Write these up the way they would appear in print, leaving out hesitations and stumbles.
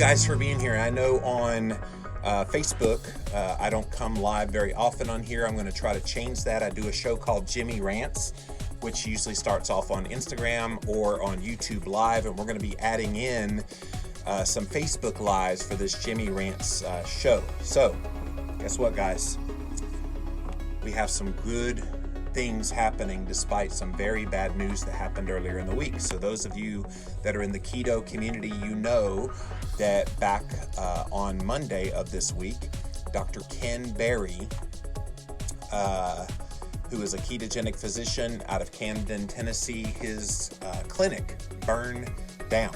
guys for being here. I know on Facebook, I don't come live very often on here. I'm going to try to change that. I do a show called Jimmy Rants, which usually starts off on Instagram or on YouTube Live, and we're going to be adding in some Facebook Lives for this Jimmy Rants show. So, guess what, guys? We have some good things happening despite some very bad news that happened earlier in the week. So those of you that are in the keto community, you know that back on Monday of this week, Dr. Ken Berry, who is a ketogenic physician out of Camden, Tennessee, his clinic burned down.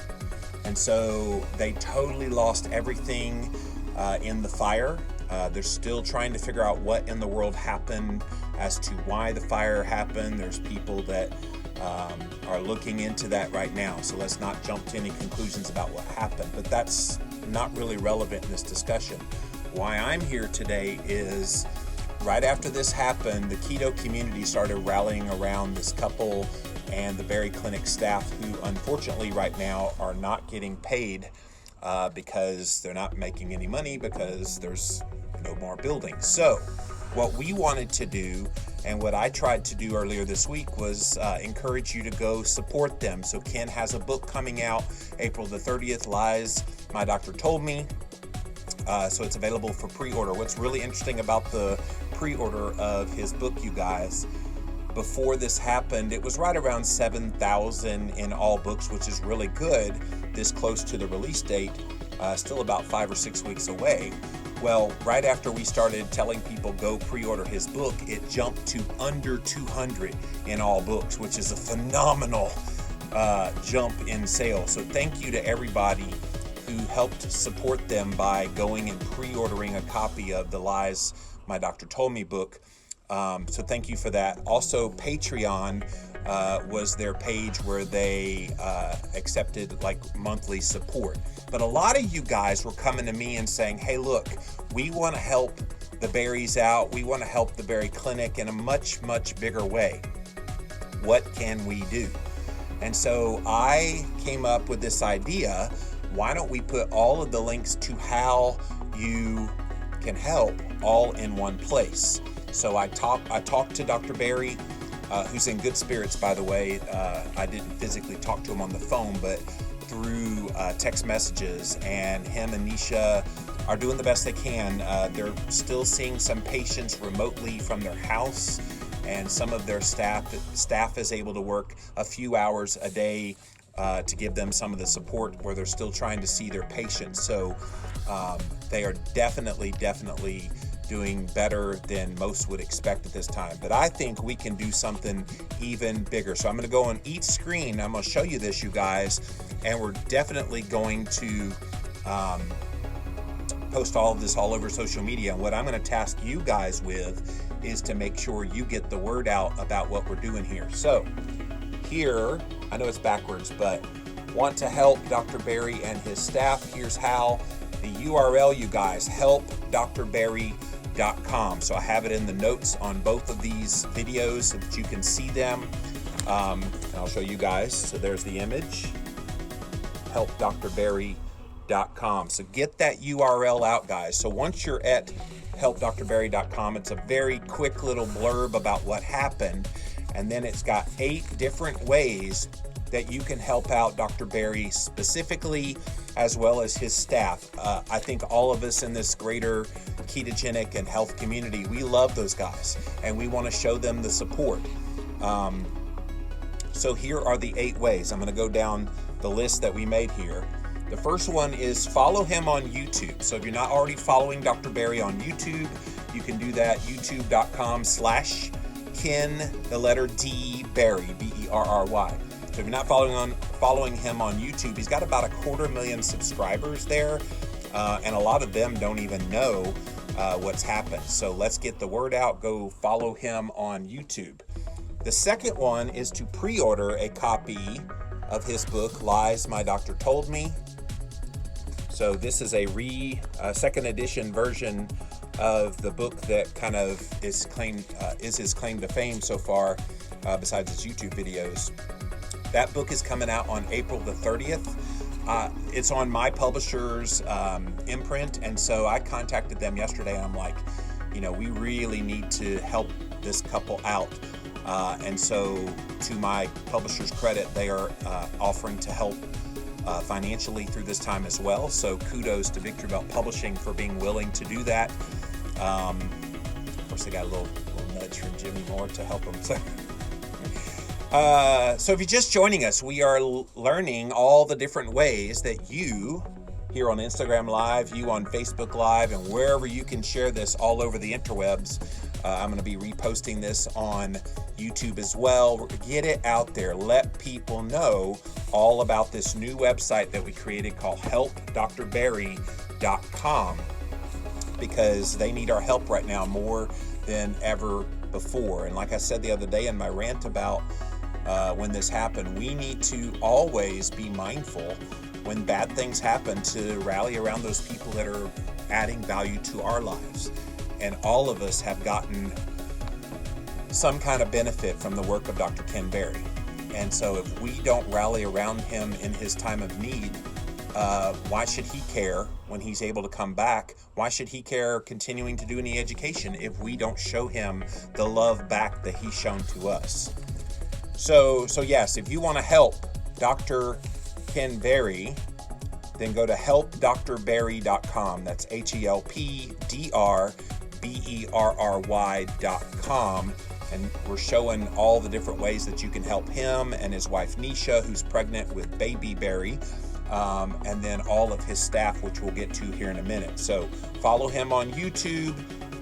And so they totally lost everything in the fire. They're still trying to figure out what in the world happened as to why the fire happened. There's people that are looking into that right now. So let's not jump to any conclusions about what happened. But that's not really relevant in this discussion. Why I'm here today is right after this happened, the keto community started rallying around this couple and the Berry Clinic staff who unfortunately right now are not getting paid because they're not making any money because there's no more buildings. So what we wanted to do and what I tried to do earlier this week was encourage you to go support them. So Ken has a book coming out April the 30th, Lies My Doctor Told Me. So it's available for pre-order. What's really interesting about the pre-order of his book, you guys, before this happened, it was right around 7,000 in all books, which is really good this close to the release date, still about 5 or 6 weeks away. Well, right after we started telling people go pre-order his book, it jumped to under 200 in all books, which is a phenomenal jump in sales. So thank you to everybody who helped support them by going and pre-ordering a copy of the Lies My Doctor Told Me book. So thank you for that. Also, Patreon was their page where they accepted like monthly support. But a lot of you guys were coming to me and saying, hey, look, we want to help the Berries out. We want to help the Berry Clinic in a much, much bigger way. What can we do? And so I came up with this idea. Why don't we put all of the links to how you can help all in one place? So I talked to Dr. Berry, who's in good spirits, by the way. I didn't physically talk to him on the phone, but through text messages, and him and Nisha are doing the best they can. They're still seeing some patients remotely from their house, and some of their staff is able to work a few hours a day to give them some of the support where they're still trying to see their patients. So they are definitely doing better than most would expect at this time. But I think we can do something even bigger. So I'm going to go on each screen. I'm going to show you this, you guys, and we're definitely going to post all of this all over social media. And what I'm going to task you guys with is to make sure you get the word out about what we're doing here. So here, I know it's backwards, but want to help Dr. Berry and his staff. Here's how. The URL, you guys, helpdrberry.com. So I have it in the notes on both of these videos so that you can see them. And I'll show you guys. So there's the image, helpdrberry.com. So get that URL out, guys. So once you're at helpdrberry.com, it's a very quick little blurb about what happened. And then it's got 8 different ways that you can help out Dr. Berry specifically, as well as his staff. I think all of us in this greater ketogenic and health community, we love those guys and we want to show them the support. So here are the 8 ways. I'm going to go down the list that we made here. The first one is follow him on YouTube. So if you're not already following Dr. Berry on YouTube, you can do that, youtube.com/Ken, the letter D, Berry, Berry. So if you're not following him on YouTube, he's got about 250,000 subscribers there, and a lot of them don't even know what's happened. So let's get the word out. Go follow him on YouTube. The second one is to pre-order a copy of his book, Lies My Doctor Told Me. So this is a second edition version of the book that kind of is his claim to fame so far, besides his YouTube videos. That book is coming out on April the 30th. it's on my publisher's imprint, and so I contacted them yesterday, and I'm like, we really need to help this couple out. And so, to my publisher's credit, they are offering to help financially through this time as well. So kudos to Victory Belt Publishing for being willing to do that. Of course, they got a little nudge from Jimmy Moore to help them. So if you're just joining us, we are learning all the different ways that you here on Instagram Live, you on Facebook Live, and wherever you can share this all over the interwebs. I'm going to be reposting this on YouTube as well. Get it out there. Let people know all about this new website that we created called helpdrbarry.com, because they need our help right now more than ever before. And like I said the other day in my rant about when this happened, we need to always be mindful when bad things happen to rally around those people that are adding value to our lives. And all of us have gotten some kind of benefit from the work of Dr. Ken Berry. And so if we don't rally around him in his time of need, why should he care when he's able to come back? Why should he care continuing to do any education if we don't show him the love back that he's shown to us? So yes, if you want to help Dr. Ken Berry, then go to helpdrbarry.com. That's helpdrbarry.com. And we're showing all the different ways that you can help him and his wife Nisha, who's pregnant with baby Berry, and then all of his staff, which we'll get to here in a minute. So follow him on YouTube.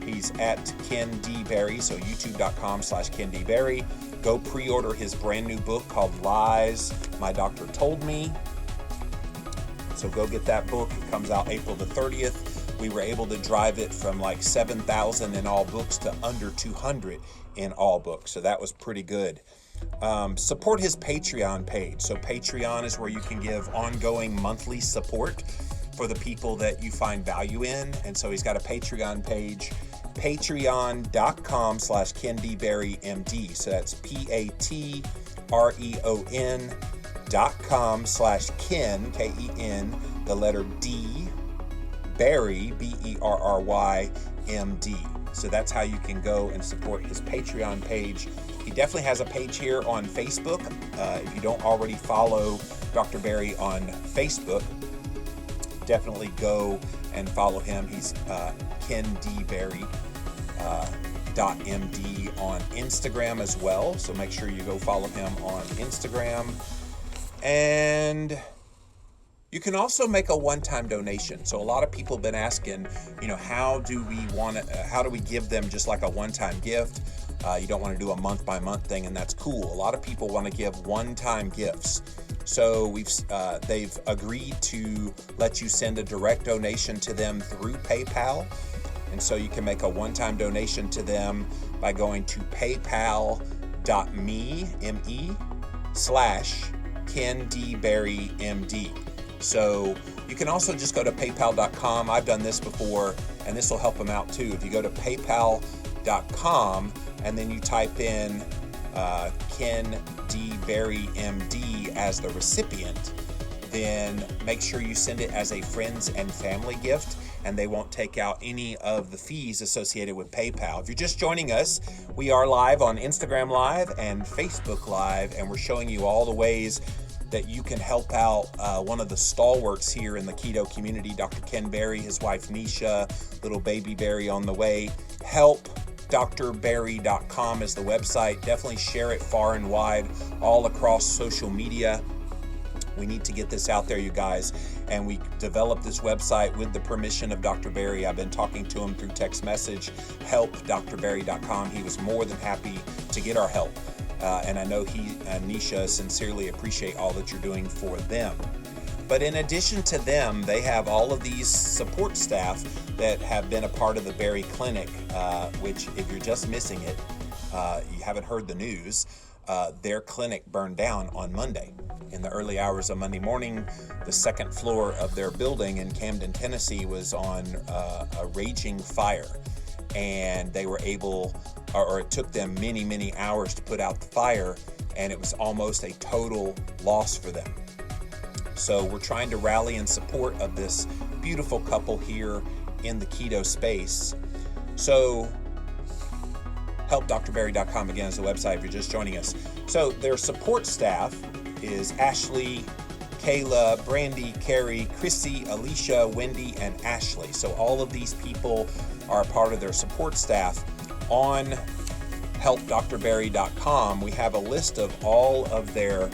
He's at Ken D. Berry, so youtube.com/Ken D. Berry. Go pre-order his brand new book called Lies My Doctor Told Me. So go get that book. It comes out April the 30th. We were able to drive it from like 7,000 in all books to under 200 in all books. So that was pretty good. Support his Patreon page. So Patreon is where you can give ongoing monthly support for the people that you find value in. And so he's got a Patreon page, patreon.com/KenDBerryMD. So that's patreon.com/Ken, Ken, the letter D, Berry, BERRYMD. So that's how you can go and support his Patreon page. He definitely has a page here on Facebook. If you don't already follow Dr. Berry on Facebook, definitely go and follow him. He's Ken D. Berry .md on Instagram as well. So make sure you go follow him on Instagram. And you can also make a one-time donation. So a lot of people have been asking, how do we give them just like a one-time gift? You don't want to do a month-by-month thing, and that's cool. A lot of people want to give one-time gifts. So they've agreed to let you send a direct donation to them through PayPal. And so you can make a one-time donation to them by going to paypal.me/KenDBerryMD. So you can also just go to paypal.com. I've done this before, and this will help them out too. If you go to paypal.com and then you type in Ken D. Berry MD as the recipient, then make sure you send it as a friends and family gift, and they won't take out any of the fees associated with PayPal. If you're just joining us, we are live on Instagram Live and Facebook Live, and we're showing you all the ways that you can help out one of the stalwarts here in the keto community, Dr. Ken Berry, his wife Nisha, little baby Berry on the way. Helpdrbarry.com is the website. Definitely share it far and wide all across social media. We need to get this out there, you guys. And we developed this website with the permission of Dr. Berry. I've been talking to him through text message, helpdrbarry.com. He was more than happy to get our help. And I know he and Nisha sincerely appreciate all that you're doing for them. But in addition to them, they have all of these support staff that have been a part of the Berry Clinic, which if you're just missing it, you haven't heard the news, their clinic burned down on Monday. In the early hours of Monday morning, the second floor of their building in Camden, Tennessee was on a raging fire. And they were able, or it took them many, many hours to put out the fire, and it was almost a total loss for them. So we're trying to rally in support of this beautiful couple here in the keto space. So helpdrbarry.com again is the website if you're just joining us. So their support staff is Ashley, Kayla, Brandy, Carrie, Chrissy, Alicia, Wendy, and Ashley. So all of these people are part of their support staff. On helpdrbarry.com, we have a list of all of their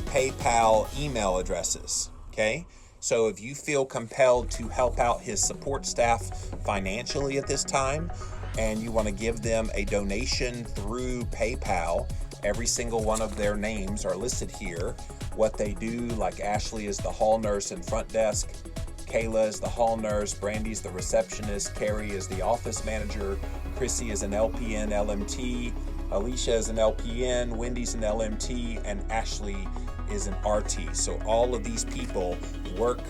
PayPal email addresses, okay? So if you feel compelled to help out his support staff financially at this time, and you want to give them a donation through PayPal, every single one of their names are listed here. What they do, like Ashley is the hall nurse and front desk, Kayla is the hall nurse, Brandy's the receptionist, Carrie is the office manager, Chrissy is an LPN LMT, Alicia is an LPN, Wendy's an LMT, and Ashley is an RT. So all of these people work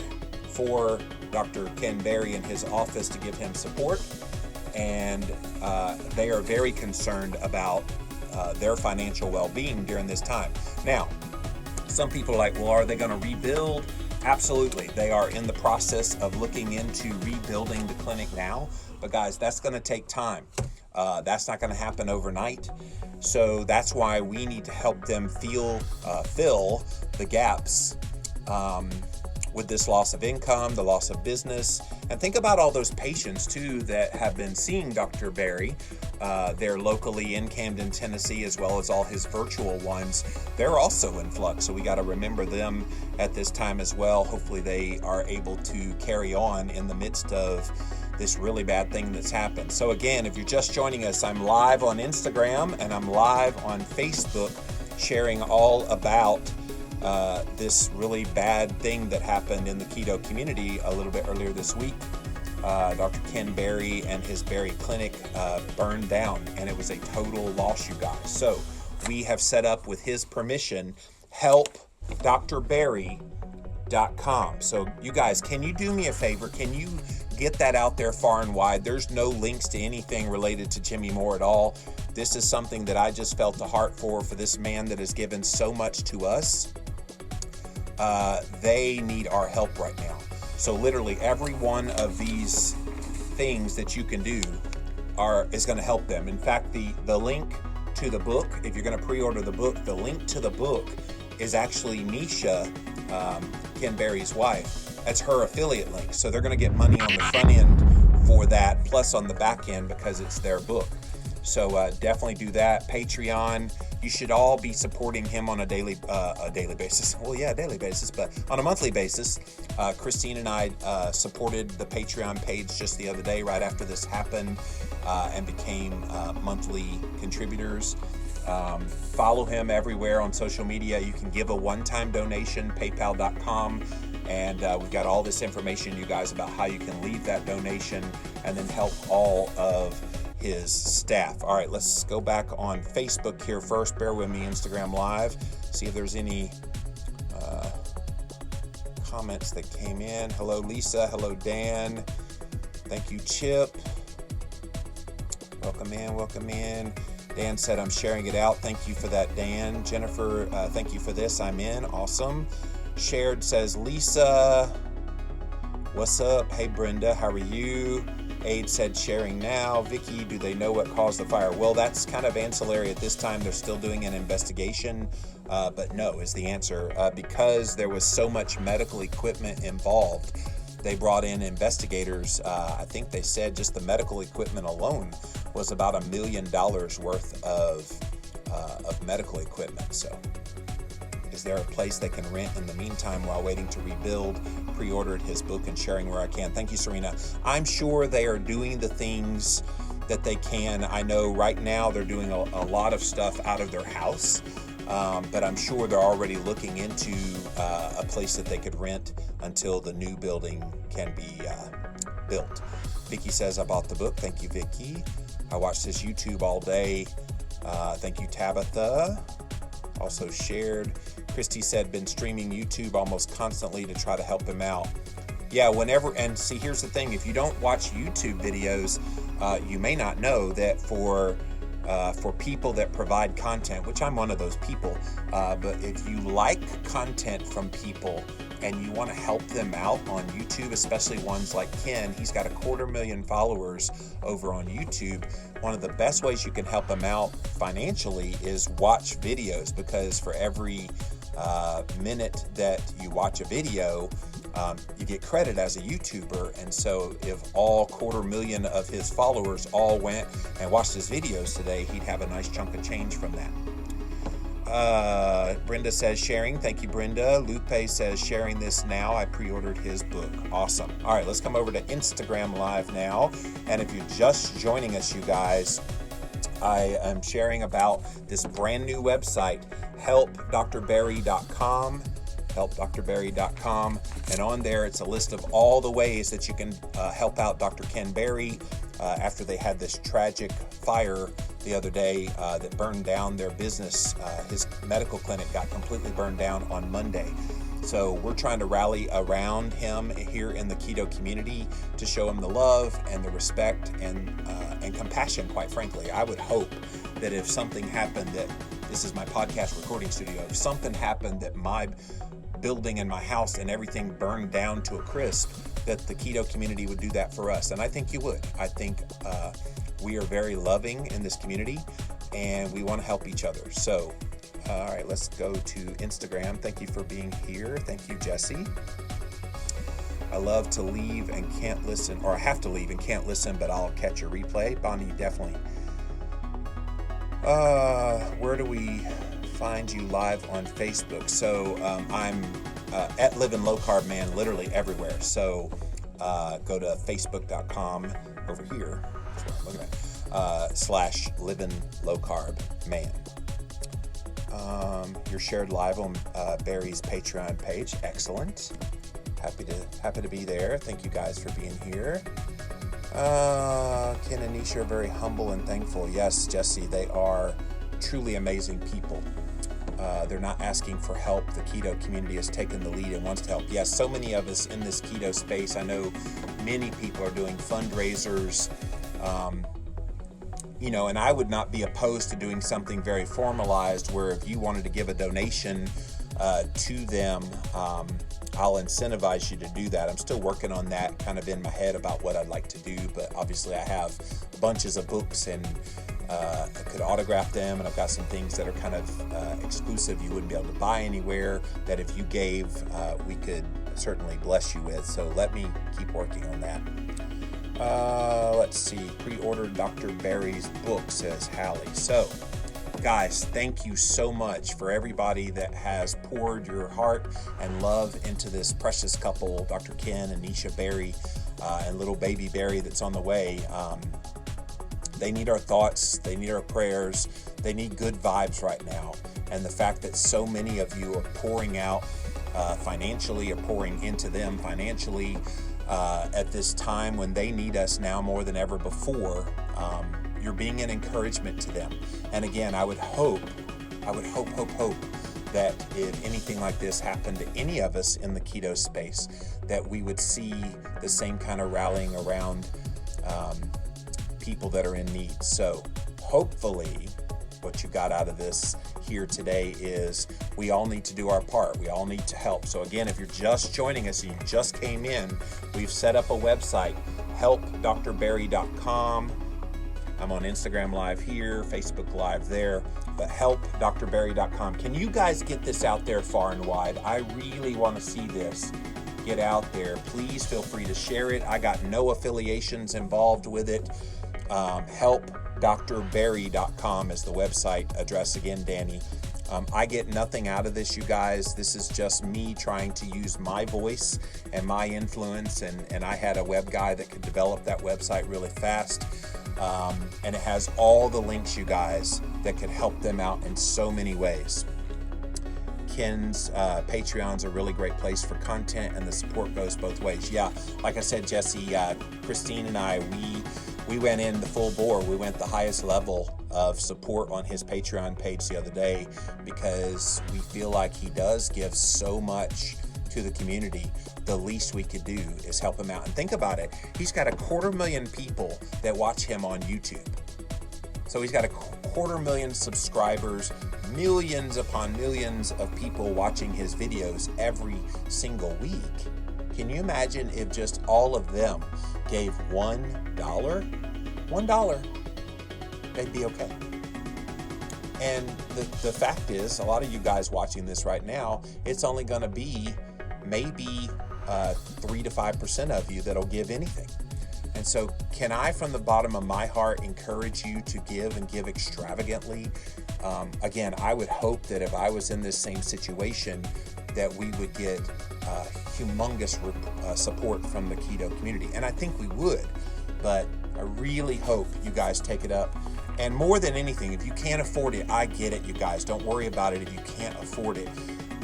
for Dr. Ken Berry in his office to give him support, and they are very concerned about their financial well-being during this time. Now, some people are like, well, are they going to rebuild? Absolutely. They are in the process of looking into rebuilding the clinic now. But guys, that's going to take time. That's not going to happen overnight. So that's why we need to help them fill the gaps with this loss of income, the loss of business. And think about all those patients too that have been seeing Dr. Berry. They're locally in Camden, Tennessee, as well as all his virtual ones. They're also in flux, so we got to remember them at this time as well. Hopefully they are able to carry on in the midst of this really bad thing that's happened. So again, if you're just joining us, I'm live on Instagram and I'm live on Facebook sharing all about this really bad thing that happened in the keto community a little bit earlier this week. Dr. Ken Berry and his Berry Clinic burned down, and it was a total loss, you guys. So we have set up, with his permission, helpdrbarry.com. So you guys, can you do me a favor? Can you get that out there far and wide? There's no links to anything related to Jimmy Moore at all. This is something that I just felt a heart for this man that has given so much to us. They need our help right now. So literally every one of these things that you can do is going to help them. In fact, the link to the book, if you're going to pre-order the book, the link to the book is actually Nisha, Ken Berry's wife. That's her affiliate link. So they're going to get money on the front end for that, plus on the back end because it's their book. So definitely do that. Patreon. You should all be supporting him on a daily basis. Well, yeah, daily basis, but on a monthly basis. Christine and I supported the Patreon page just the other day, right after this happened, and became monthly contributors. Follow him everywhere on social media. You can give a one-time donation, paypal.com, and we've got all this information, you guys, about how you can leave that donation and then help all of his staff. All right, let's go back on Facebook here first. Bear with me, Instagram Live. See if there's any comments that came in. Hello, Lisa. Hello, Dan. Thank you, Chip. Welcome in. Dan said, I'm sharing it out. Thank you for that, Dan. Jennifer, thank you for this. I'm in. Awesome. Shared says, Lisa, what's up? Hey, Brenda, how are you? Aid said, sharing now. Vicky, do they know what caused the fire? Well, that's kind of ancillary at this time. They're still doing an investigation, but no is the answer. Because there was so much medical equipment involved, they brought in investigators. I think they said just the medical equipment alone was about $1 million worth of medical equipment. So is there a place they can rent in the meantime while waiting to rebuild? Pre-ordered his book and sharing where I can. Thank you, Serena. I'm sure they are doing the things that they can. I know right now they're doing a lot of stuff out of their house, but I'm sure they're already looking into a place that they could rent until the new building can be built. Vicky says, I bought the book. Thank you, Vicky. I watched his YouTube all day. Thank you, Tabitha. Also shared. Christy said, been streaming YouTube almost constantly to try to help him out. Yeah, whenever, and see, here's the thing. If you don't watch YouTube videos, you may not know that for for people that provide content, which I'm one of those people, but if you like content from people and you want to help them out on YouTube, especially ones like Ken, he's got 250,000 followers over on YouTube. One of the best ways you can help him out financially is watch videos, because for every minute that you watch a video, you get credit as a YouTuber. And so if all 250,000 of his followers all went and watched his videos today, he'd have a nice chunk of change from that. Brenda says sharing. Thank you, Brenda. Lupe says sharing this now. I pre-ordered his book. Awesome. All right, let's come over to Instagram Live now. And if you're just joining us, you guys, I am sharing about this brand new website, helpdrbarry.com. helpdrbarry.com, and on there it's a list of all the ways that you can help out Dr. Ken Berry after they had this tragic fire the other day that burned down their business. His medical clinic got completely burned down on Monday. So we're trying to rally around him here in the keto community to show him the love and the respect and compassion, quite frankly. I would hope that if something happened, that this is my podcast recording studio, if something happened that my building and my house and everything burned down to a crisp, that the keto community would do that for us. And I think you would. I think we are very loving in this community and we want to help each other. So, all right, let's go to Instagram. Thank you for being here. Thank you, Jesse. I love to leave and can't listen, or I have to leave and can't listen, but I'll catch a replay. Bonnie, definitely. Where do we find you live on Facebook? So I'm at Living Low Carb Man literally everywhere. So go to facebook.com over here. That's what I'm looking at. / Living Low Carb Man. You're shared live on Barry's Patreon page. Excellent. Happy to be there. Thank you guys for being here. Ken and Nisha are very humble and thankful. Yes, Jesse, they are truly amazing people. They're not asking for help. The keto community has taken the lead and wants to help. Yes, so many of us in this keto space, I know many people are doing fundraisers, and I would not be opposed to doing something very formalized where if you wanted to give a donation to them, I'll incentivize you to do that. I'm still working on that kind of in my head about what I'd like to do, but obviously I have bunches of books and I could autograph them, and I've got some things that are kind of exclusive you wouldn't be able to buy anywhere that if you gave, we could certainly bless you with. So let me keep working on that. Let's see, pre-ordered Dr. Barry's book, says Hallie. So guys, thank you so much for everybody that has poured your heart and love into this precious couple, Dr. Ken and Nisha Berry, and little baby Berry that's on the way. They need our thoughts, they need our prayers, they need good vibes right now. And the fact that so many of you are pouring out financially, or pouring into them financially at this time when they need us now more than ever before, you're being an encouragement to them. And again, I would hope that if anything like this happened to any of us in the keto space, that we would see the same kind of rallying around people that are in need. So hopefully what you got out of this here today is we all need to do our part. We all need to help. So again, if you're just joining us and you just came in, we've set up a website, helpdrbarry.com. I'm on Instagram Live here, Facebook Live there, but helpdrbarry.com. Can you guys get this out there far and wide? I really want to see this get out there. Please feel free to share it. I got no affiliations involved with it. Helpdrbarry.com is the website address again, Danny. I get nothing out of this, you guys. This is just me trying to use my voice and my influence, and I had a web guy that could develop that website really fast. And it has all the links, you guys, that could help them out in so many ways. Ken's Patreon's a really great place for content, and the support goes both ways. Yeah, like I said, Jesse, Christine and I, we went in the full bore. We went the highest level of support on his Patreon page the other day because we feel like he does give so much to the community. The least we could do is help him out. And think about it, he's got 250,000 people that watch him on YouTube. So he's got 250,000 subscribers, millions upon millions of people watching his videos every single week. Can you imagine if just all of them gave $1? $1, they'd be okay. And the fact is, a lot of you guys watching this right now, it's only going to be maybe 3 to 5% of you that'll give anything. And so can I, from the bottom of my heart, encourage you to give and give extravagantly? Again, I would hope that if I was in this same situation, that we would get humongous support from the keto community. And I think we would, but I really hope you guys take it up. And more than anything, if you can't afford it, I get it, you guys. Don't worry about it if you can't afford it.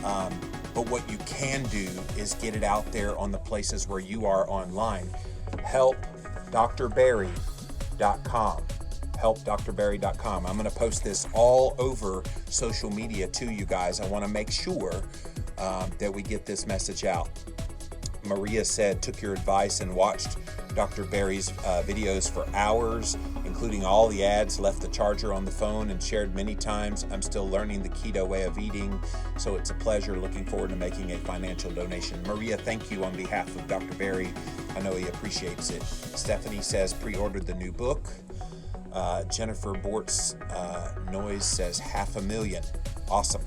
But what you can do is get it out there on the places where you are online. HelpDrBarry.com. HelpDrBarry.com. I'm going to post this all over social media to you guys. I want to make sure that we get this message out. Maria said, took your advice and watched Dr. Barry's videos for hours, including all the ads, left the charger on the phone and shared many times. I'm still learning the keto way of eating, so it's a pleasure. Looking forward to making a financial donation. Maria, thank you on behalf of Dr. Barry. I know he appreciates it. Stephanie says, pre-ordered the new book. Jennifer Bort's Noise says 500,000. Awesome.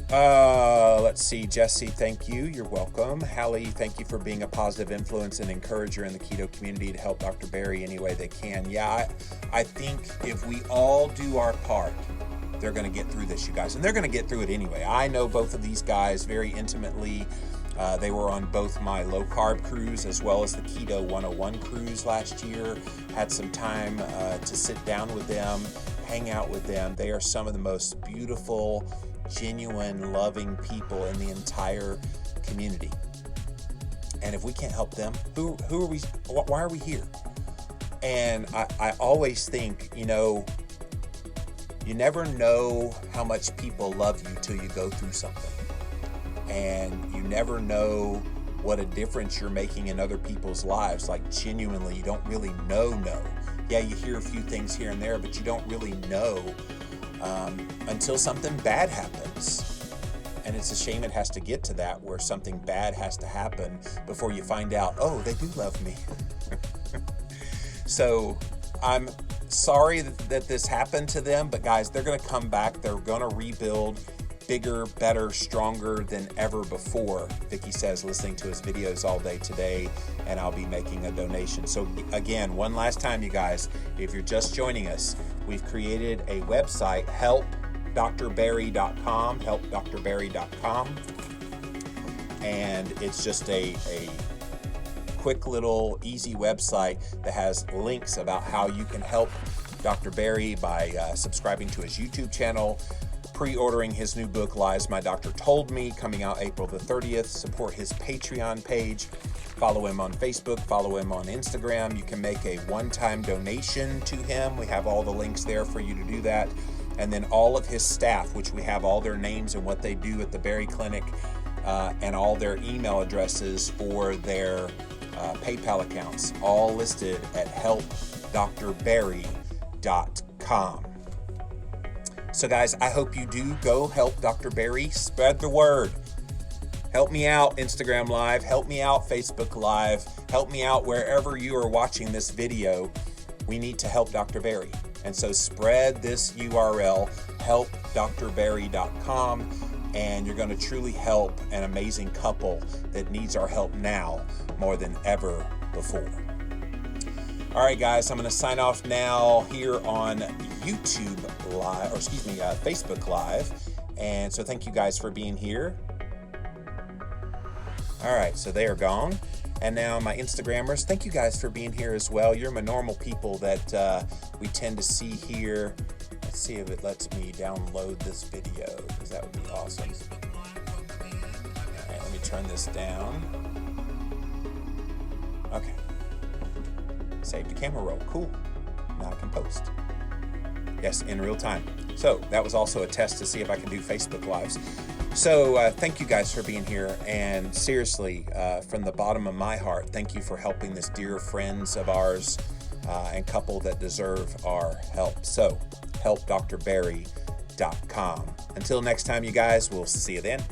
Let's see. Jesse, thank you. You're welcome. Hallie, thank you for being a positive influence and encourager in the keto community to help Dr. Barry any way they can. Yeah, I think if we all do our part, they're going to get through this, you guys. And they're going to get through it anyway. I know both of these guys very intimately. They were on both my low-carb cruise as well as the Keto 101 cruise last year. Had some time to sit down with them, hang out with them. They are some of the most beautiful, genuine, loving people in the entire community. And if we can't help them, who are we? Why are we here? And I always think, you never know how much people love you till you go through something. And you never know what a difference you're making in other people's lives. Like, genuinely, you don't really know. Yeah, you hear a few things here and there, but you don't really know until something bad happens. And it's a shame it has to get to that, where something bad has to happen before you find out, oh, they do love me. So I'm sorry that this happened to them, but guys, they're going to come back. They're going to rebuild bigger, better, stronger than ever before. Vicky says, listening to his videos all day today, and I'll be making a donation. So again, one last time, you guys, if you're just joining us, we've created a website, helpdrbarry.com, helpdrbarry.com. And it's just a quick little easy website that has links about how you can help Dr. Barry by subscribing to his YouTube channel, pre-ordering his new book, Lies My Doctor Told Me, coming out April the 30th. Support his Patreon page. Follow him on Facebook. Follow him on Instagram. You can make a one-time donation to him. We have all the links there for you to do that. And then all of his staff, which we have all their names and what they do at the Barry Clinic, and all their email addresses for their PayPal accounts, all listed at helpdrbarry.com. So guys, I hope you do go help Dr. Barry. Spread the word. Help me out, Instagram Live. Help me out, Facebook Live. Help me out wherever you are watching this video. We need to help Dr. Barry. And so spread this URL, helpdrbarry.com, and you're going to truly help an amazing couple that needs our help now more than ever before. All right, guys, I'm going to sign off now here on YouTube Live, Facebook Live. And so thank you guys for being here. All right, so they are gone. And now my Instagrammers, thank you guys for being here as well. You're my normal people that we tend to see here. Let's see if it lets me download this video, because that would be awesome. All right, let me turn this down. Okay. Saved the camera roll. Cool. Now I can post. Yes, in real time. So that was also a test to see if I can do Facebook Lives. So thank you guys for being here. And seriously, from the bottom of my heart, thank you for helping this dear friends of ours and couple that deserve our help. So helpdrbarry.com. Until next time, you guys, we'll see you then.